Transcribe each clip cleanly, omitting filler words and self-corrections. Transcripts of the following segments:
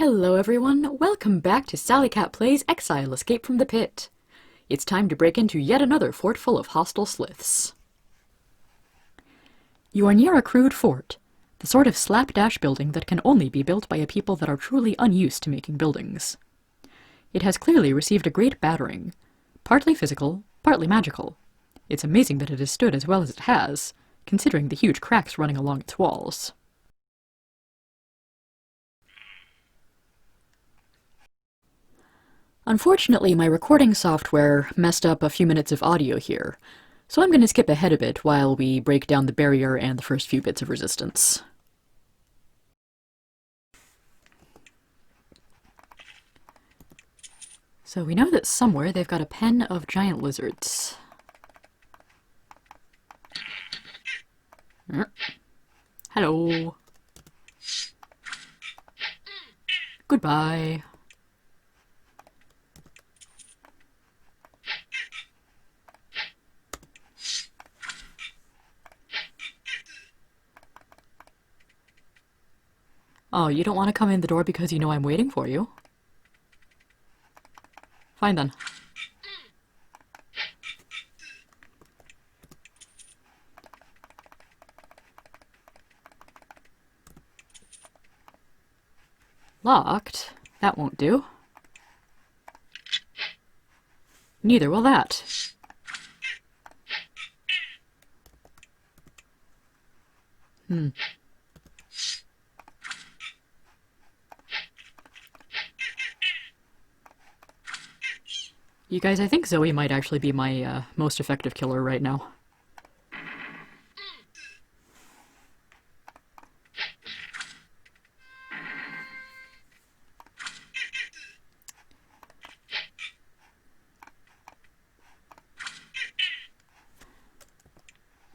Hello everyone, welcome back to Sally Cat Plays Exile Escape from the Pit. It's time to break into yet another fort full of hostile sliths. You are near a crude fort, the sort of slapdash building that can only be built by a people that are truly unused to making buildings. It has clearly received a great battering, partly physical, partly magical. It's amazing that it has stood as well as it has, considering the huge cracks running along its walls. Unfortunately, my recording software messed up a few minutes of audio here, so I'm going to skip ahead a bit while we break down the barrier and the first few bits of resistance. So we know that somewhere they've got a pen of giant lizards. Hello. Goodbye. Oh, you don't want to come in the door because you know I'm waiting for you? Fine then. Locked? That won't do. Neither will that. You guys, I think Zoe might actually be my most effective killer right now.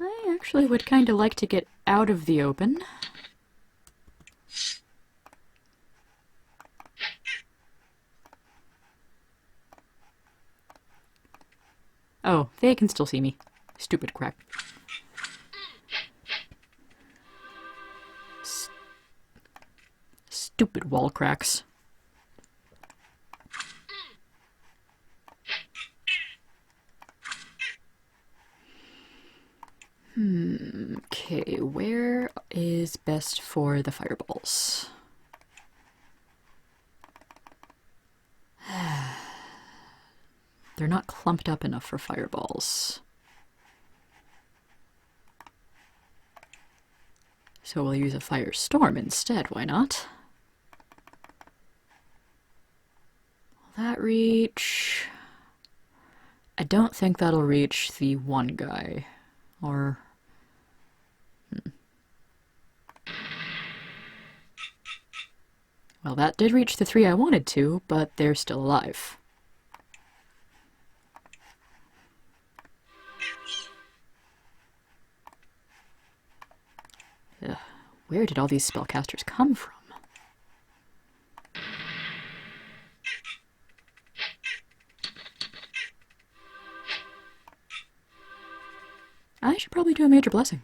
I actually would kind of like to get out of the open. Oh, they can still see me. Stupid crack. Stupid wall cracks. Okay, where is best for the fireballs? They're not clumped up enough for fireballs. So we'll use a firestorm instead, why not? Will that reach? I don't think that'll reach the one guy. Or... Well, that did reach the three I wanted to, but they're still alive. Ugh, where did all these spellcasters come from? I should probably do a major blessing.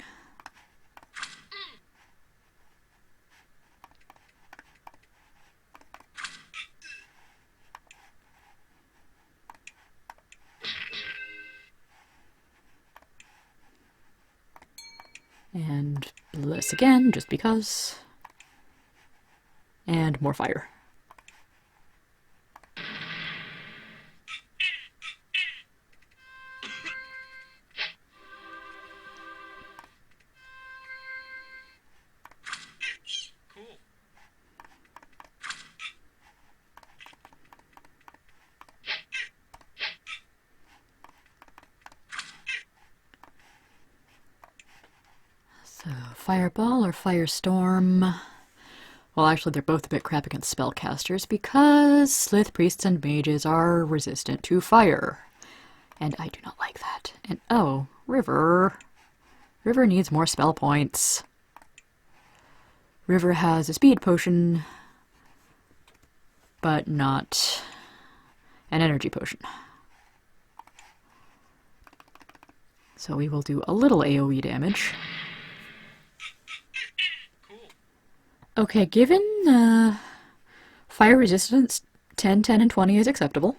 And bless again, just because. And more fire. So, fireball or firestorm? Well, actually, they're both a bit crap against spellcasters because Slith priests and mages are resistant to fire. And I do not like that. And oh, River. River needs more spell points. River has a speed potion, but not an energy potion. So we will do a little AoE damage. Okay, given fire resistance 10, 10, and 20 is acceptable.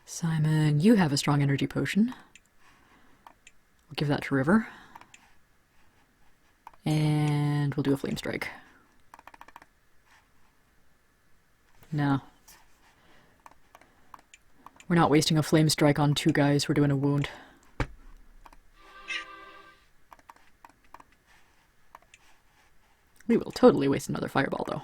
Simon, you have a strong energy potion. We'll give that to River. And we'll do a flame strike. No. We're not wasting a flame strike on 2 guys, we're doing a wound. We will totally waste another fireball, though.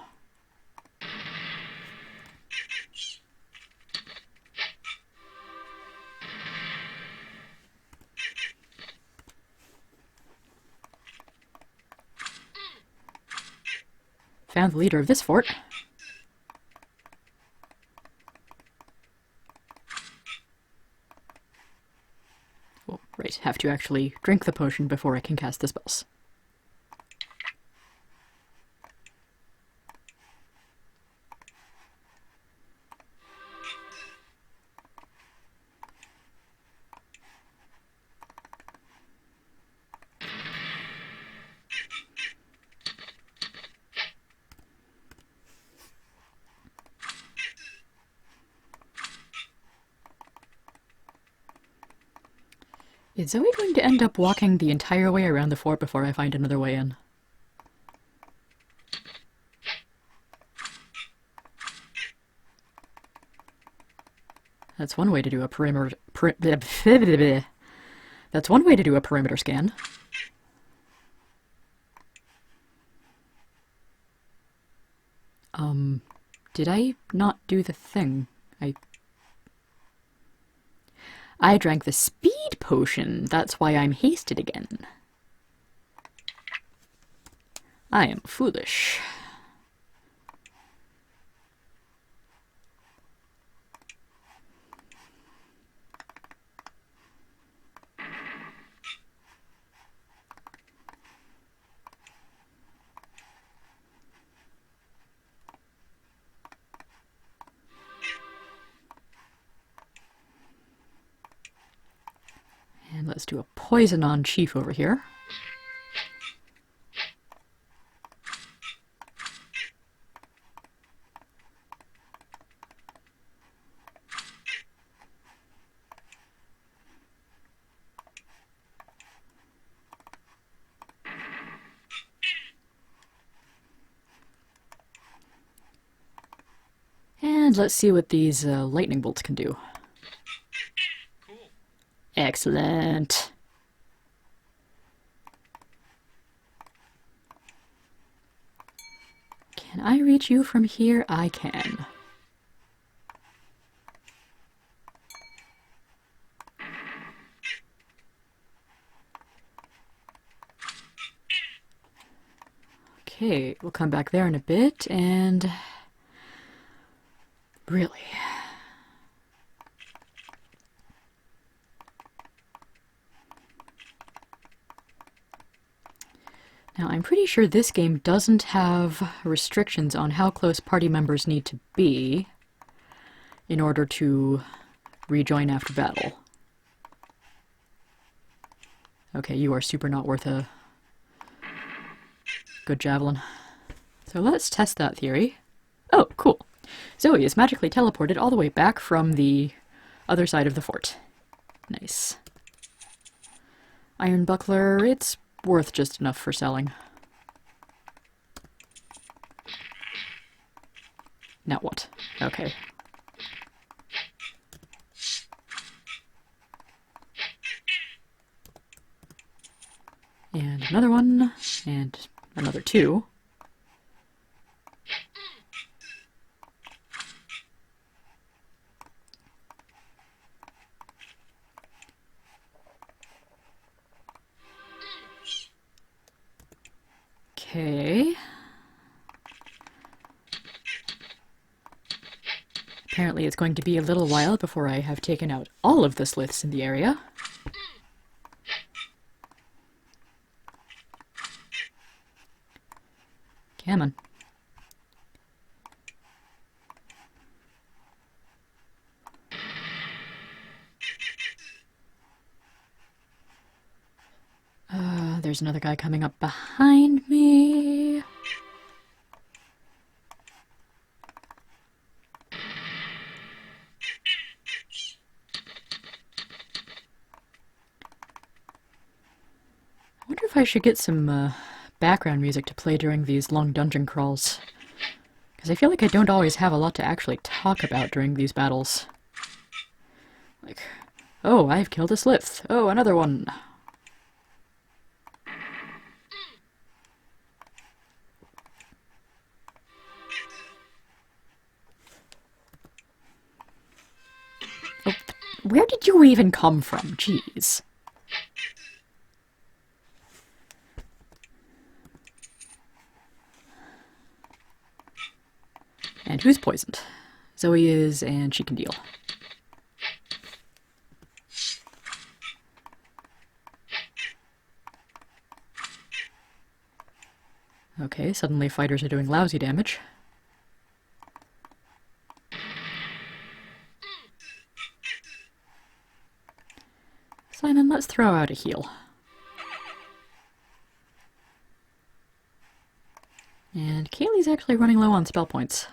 Found the leader of this fort. Oh, right, have to actually drink the potion before I can cast the spells. Is Zoe going to end up walking the entire way around the fort before I find another way in? That's one way to do a perimeter... That's one way to do a perimeter scan. Did I not do the thing? I drank the speed potion. That's why I'm hasted again. I am foolish. And let's do a poison on Chief over here. And let's see what these lightning bolts can do. Cool. Excellent. Can I reach you from here? I can. Okay, we'll come back there in a bit, and... Really? Now, I'm pretty sure this game doesn't have restrictions on how close party members need to be in order to rejoin after battle. Okay, you are super not worth a good javelin. So let's test that theory. Oh, cool. Zoe is magically teleported all the way back from the other side of the fort. Nice. Iron buckler, it's worth just enough for selling. Now what? Okay. And another one, and another 2. Okay. Apparently it's going to be a little while before I have taken out all of the sliths in the area. Come on. There's there's another guy coming up behind me. I wonder if I should get some background music to play during these long dungeon crawls. Because I feel like I don't always have a lot to actually talk about during these battles. Like, oh, I've killed a Slith. Oh, another one. Oh, where did you even come from? Jeez. And who's poisoned? Zoe is, and she can deal. Okay, suddenly fighters are doing lousy damage. Simon, let's throw out a heal. And Kaylee's actually running low on spell points.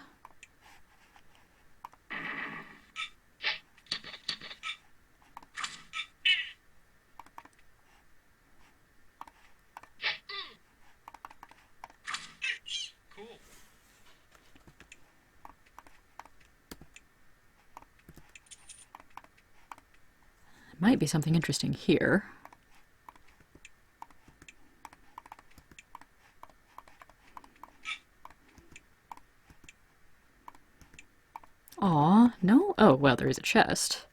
Cool. Might be something interesting here. Aw, no? Oh, well, there is a chest.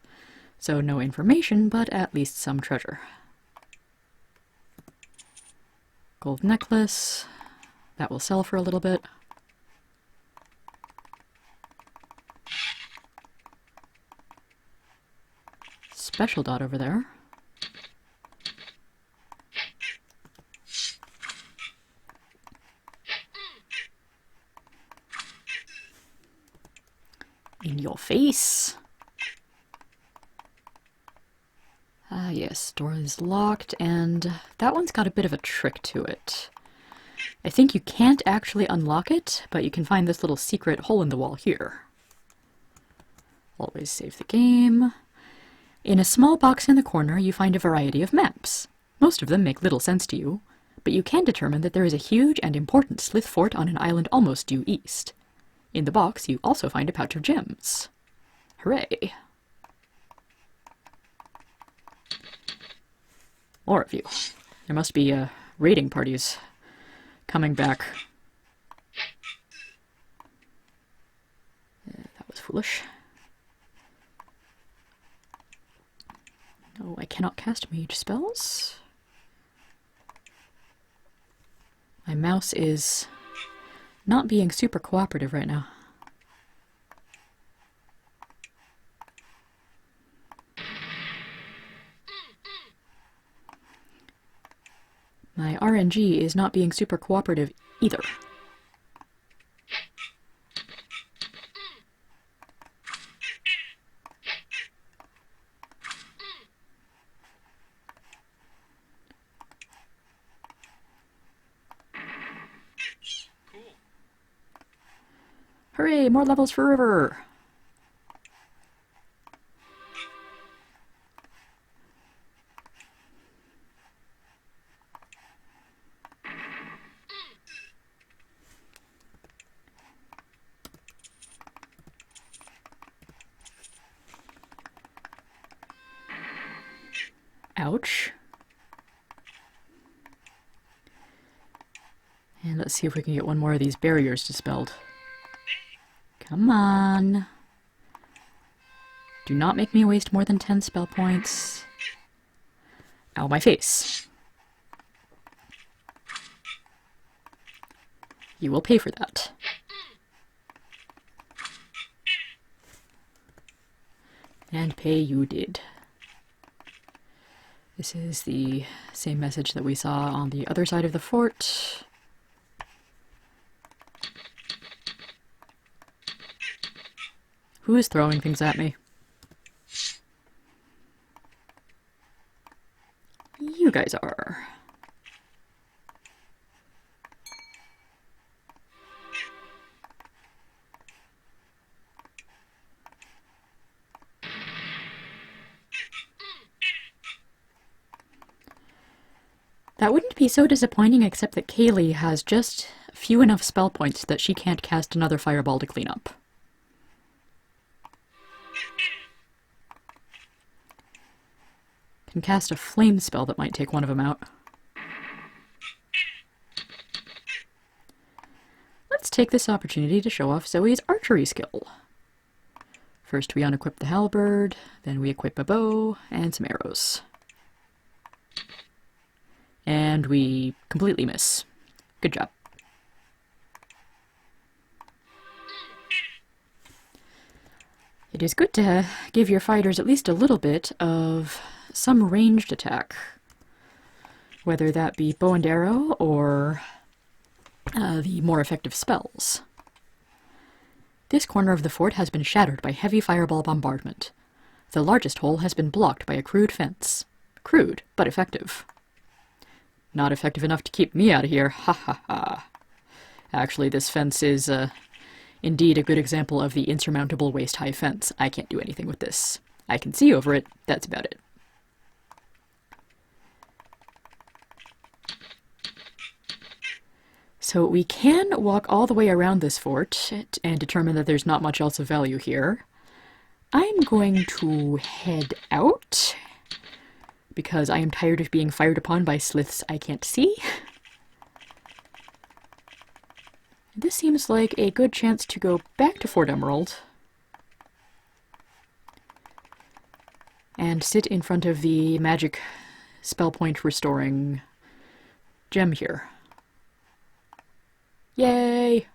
So no information, but at least some treasure. Gold necklace. That will sell for a little bit. Special dot over there. In your face. Ah, yes, door is locked, and that one's got a bit of a trick to it. I think you can't actually unlock it, but you can find this little secret hole in the wall here. Always save the game. In a small box in the corner, you find a variety of maps. Most of them make little sense to you, but you can determine that there is a huge and important Slith fort on an island almost due east. In the box, you also find a pouch of gems. Hooray! More of you. There must be raiding parties coming back. That was foolish. No, I cannot cast mage spells. My mouse is not being super cooperative right now. My RNG is not being super cooperative either. Cool. Hooray, more levels for River! Ouch. And let's see if we can get one more of these barriers dispelled. Come on. Do not make me waste more than 10 spell points. Ow, my face. You will pay for that. And pay you did. This is the same message that we saw on the other side of the fort. Who is throwing things at me? You guys are. That wouldn't be so disappointing, except that Kaylee has just few enough spell points that she can't cast another fireball to clean up. Can cast a flame spell that might take one of them out. Let's take this opportunity to show off Zoe's archery skill. First we unequip the halberd, then we equip a bow and some arrows. And we completely miss. Good job. It is good to give your fighters at least a little bit of some ranged attack, whether that be bow and arrow or the more effective spells. This corner of the fort has been shattered by heavy fireball bombardment. The largest hole has been blocked by a crude fence. Crude, but effective. Not effective enough to keep me out of here, ha ha ha. Actually, this fence is indeed a good example of the insurmountable waist-high fence. I can't do anything with this. I can see over it, that's about it. So we can walk all the way around this fort and determine that there's not much else of value here. I'm going to head out, because I am tired of being fired upon by sliths I can't see. This seems like a good chance to go back to Fort Emerald and sit in front of the magic spell point restoring gem here. Yay!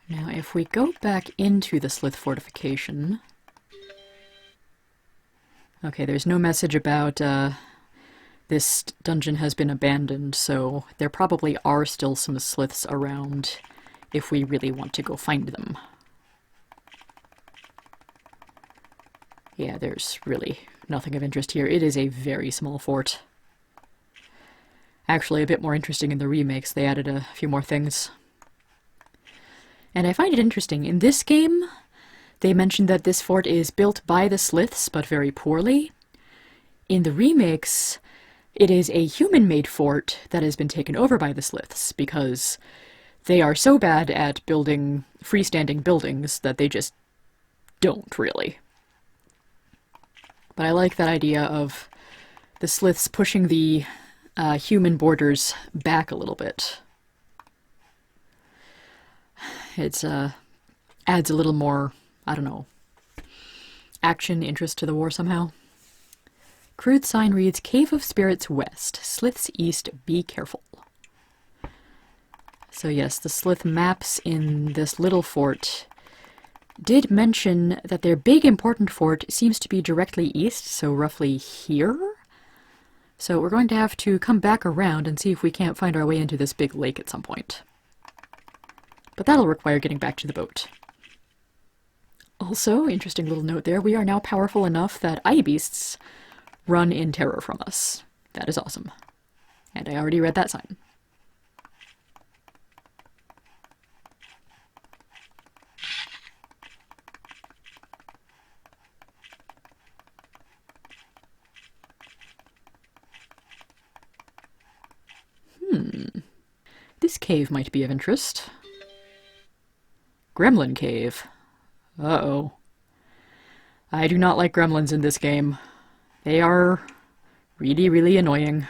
Now, if we go back into the Slith fortification... Okay, there's no message about this dungeon has been abandoned, so there probably are still some Sliths around if we really want to go find them. Yeah, there's really nothing of interest here. It is a very small fort. Actually, a bit more interesting in the remakes. They added a few more things. And I find it interesting. In this game, they mentioned that this fort is built by the Sliths, but very poorly. In the remakes, it is a human-made fort that has been taken over by the Sliths, because they are so bad at building freestanding buildings that they just don't, really. But I like that idea of the Sliths pushing the human borders back a little bit. It adds a little more, I don't know, action, interest to the war somehow. Crude sign reads, Cave of Spirits West, Sliths East, be careful. So yes, the Slith maps in this little fort did mention that their big important fort seems to be directly east, so roughly here. So we're going to have to come back around and see if we can't find our way into this big lake at some point. But that'll require getting back to the boat. Also, interesting little note there, we are now powerful enough that eye beasts run in terror from us. That is awesome. And I already read that sign. This cave might be of interest. Gremlin Cave. Uh-oh. I do not like gremlins in this game. They are really, really annoying.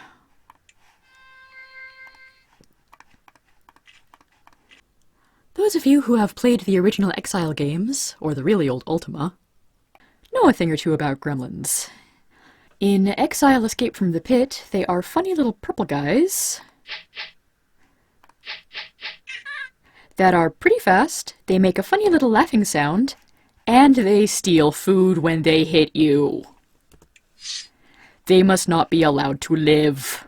Those of you who have played the original Exile games, or the really old Ultima, know a thing or two about gremlins. In Exile Escape from the Pit, they are funny little purple guys that are pretty fast, they make a funny little laughing sound, and they steal food when they hit you. They must not be allowed to live.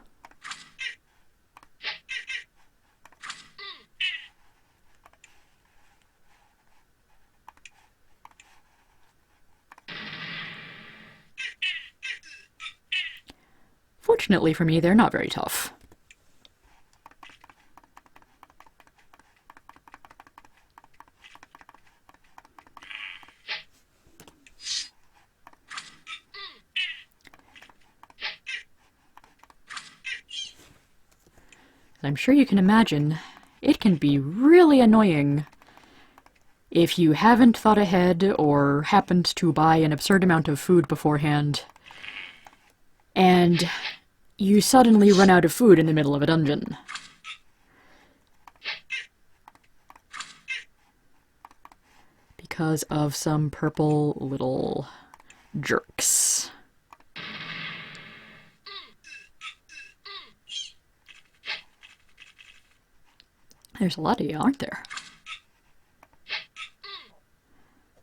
Fortunately for me, they're not very tough. I'm sure you can imagine it can be really annoying if you haven't thought ahead or happened to buy an absurd amount of food beforehand, and you suddenly run out of food in the middle of a dungeon. Because of some purple little jerks. There's a lot of you, aren't there?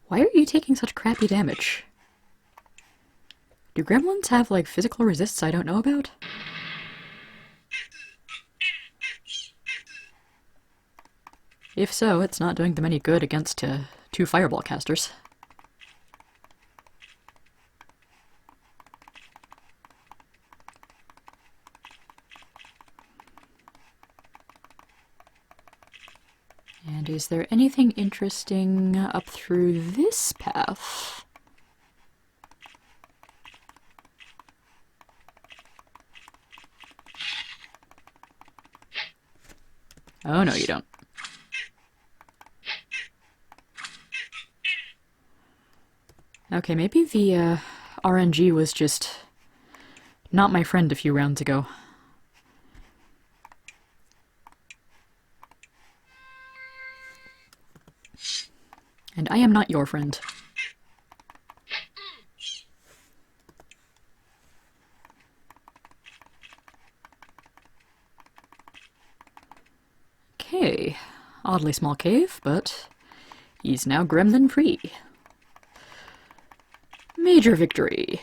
Why are you taking such crappy damage? Do gremlins have, like, physical resists I don't know about? If so, it's not doing them any good against two fireball casters. And is there anything interesting up through this path? Oh, no, you don't. Okay, maybe the RNG was just not my friend a few rounds ago. And I am not your friend. Okay, oddly small cave, but he's now gremlin free. Major victory.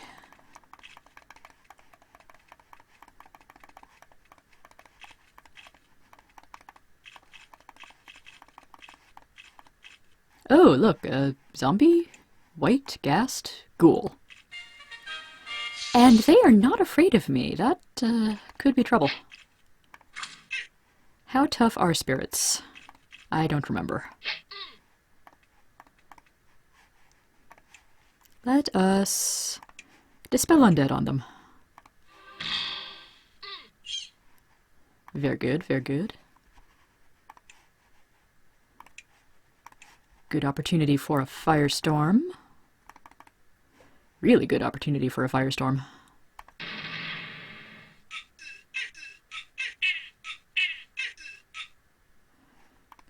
Oh, look, a zombie, white, gassed, ghoul. And they are not afraid of me. That could be trouble. How tough are spirits? I don't remember. Let us dispel undead on them. Very good, very good. Good opportunity for a firestorm. Really good opportunity for a firestorm.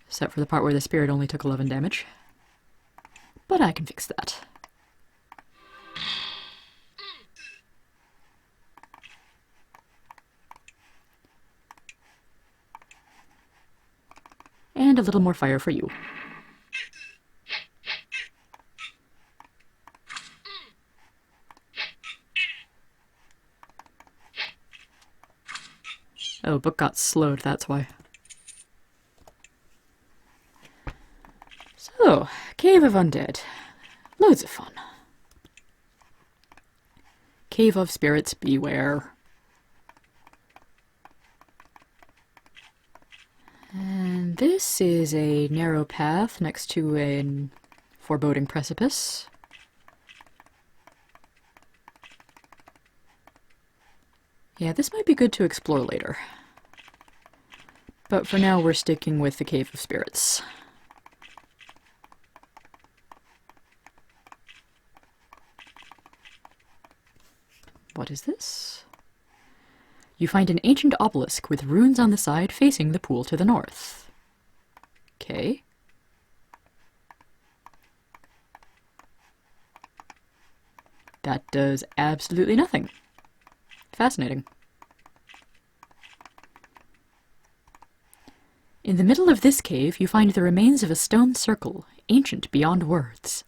Except for the part where the spirit only took 11 damage. But I can fix that. And a little more fire for you. Oh, book got slowed, that's why. So, Cave of Undead. Loads of fun. Cave of Spirits, beware. And this is a narrow path next to a foreboding precipice. Yeah, this might be good to explore later. But for now, we're sticking with the Cave of Spirits. What is this? You find an ancient obelisk with runes on the side facing the pool to the north. Okay. That does absolutely nothing. Fascinating. In the middle of this cave, you find the remains of a stone circle, ancient beyond words.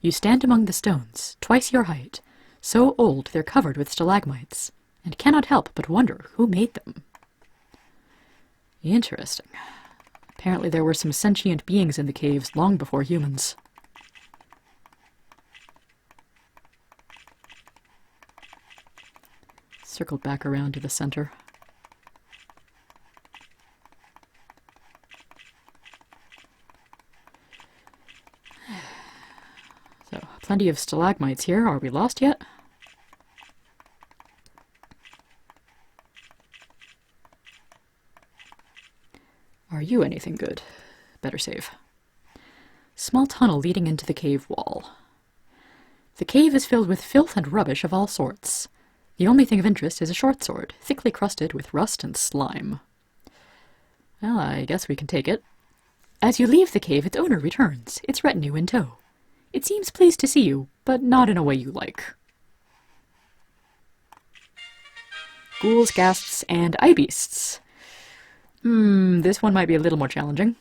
You stand among the stones, twice your height, so old they're covered with stalagmites, and cannot help but wonder who made them. Interesting. Apparently there were some sentient beings in the caves long before humans. Circle back around to the center. So, plenty of stalagmites here. Are we lost yet? Are you anything good? Better save. Small tunnel leading into the cave wall. The cave is filled with filth and rubbish of all sorts. The only thing of interest is a short sword, thickly crusted with rust and slime. Well, I guess we can take it. As you leave the cave, its owner returns, its retinue in tow. It seems pleased to see you, but not in a way you like. Ghouls, ghasts, and eye beasts. This one might be a little more challenging.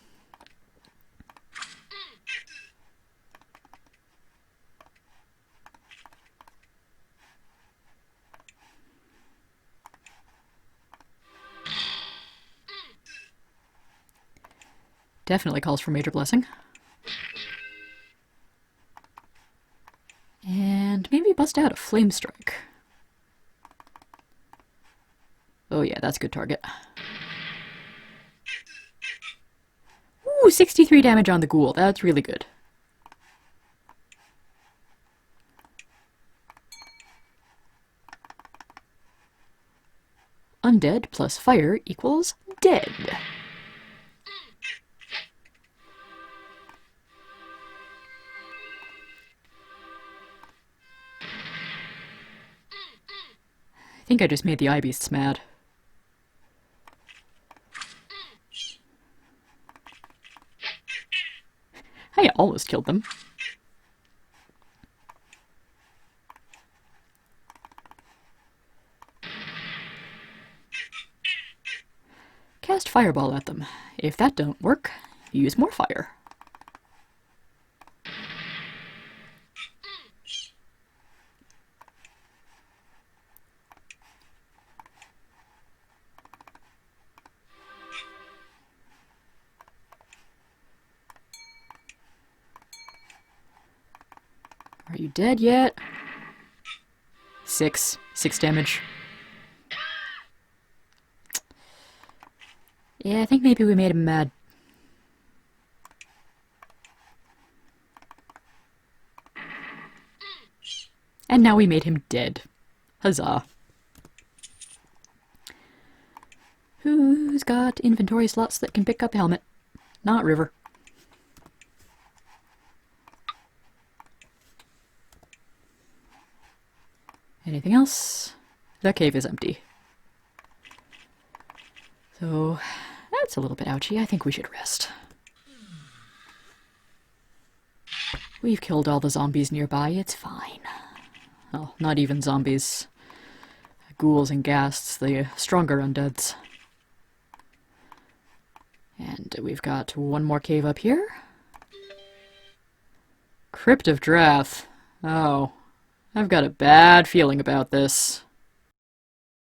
Definitely calls for major blessing. And maybe bust out a flame strike. Oh yeah, that's a good target. Ooh, 63 damage on the ghoul. That's really good. Undead plus fire equals dead. I think I just made the eye beasts mad. I almost killed them. Cast fireball at them. If that don't work, use more fire. Are you dead yet? 6 damage. Yeah, I think maybe we made him mad. And now we made him dead. Huzzah. Who's got inventory slots that can pick up a helmet? Not River. Anything else? The cave is empty. So, that's a little bit ouchy. I think we should rest. We've killed all the zombies nearby. It's fine. Well, not even zombies. Ghouls and ghasts, the stronger undeads. And we've got one more cave up here. Crypt of Drath. Oh, I've got a bad feeling about this.